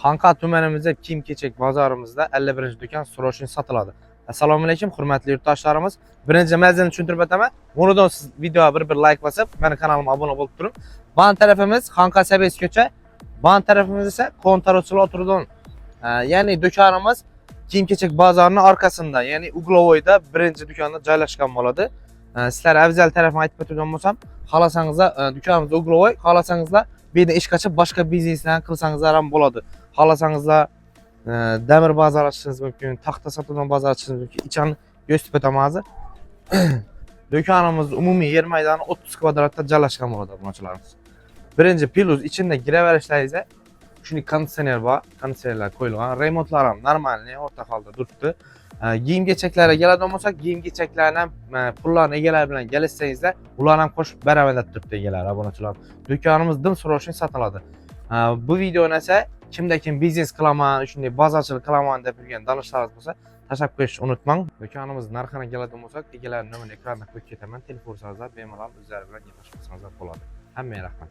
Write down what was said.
Xanqa tümenimizde kiyim-kechek bazarımızda 51-ci dükan Sroşin satıladı. Assalomu alaykum, hurmatli yurtdoshlarimiz. Birinchi mazmunni tushuntirib o'taman. Bundan siz videoga bir like bosib, meni kanalimga obuna bo'lib turing. Ban tarafimiz Xanqa Sabes ko'cha, ban tarafimiz esa Kontarochlar o'tirgan. Ya'ni do'konimiz kiyim-kechek bozorining orqasida, ya'ni Uglovoyda birinchi do'konda joylashgan bo'ladi. Sizlar afzal tarafini aytib o'tgan bo'lsam, xohlasangizlar do'konimiz Uglovoy, xohlasangizlar bu yerda ish qachib boshqa bizneslarni qilsangizlar ham bo'ladi. Xohlasangizlar demir bozor açışınız mümkün, taxta satılan bozor açışınız mümkün. İçan gösterib o'taman hozir. Do'konimiz umumiy yer maydoni 30 kvadratda joylashgan bo'ladi bunachilarimiz. Birinchi plus ichida giraverishlaringizda shuni konditsioner bor, konditsionerlar qo'yilgan, remontlar ham normal, o'rta holda turibdi. Kiyim-kechaklarga keladigan bo'lsak, kiyim-kechaklarni pullarni egalari bilan kelishsangizlar, ular ham qo'shib baravar turibdi egalari, obunachilar. Do'konimiz dim srochniy sotiladi. Bu videoni esa kimda kim biznes qilaman, shunday bozorchilik qilaman deb yurgan donishlaringiz bo'lsa, tashlab qo'yishni unutmang. Do'konimiz narxini keladigan bo'lsak, egalari nomerini ekranda qo'yib ketaman. Telefon so'zlab bemalol o'zlari bilan gaplashib olsangiz bo'ladi. Hammaga rahmat.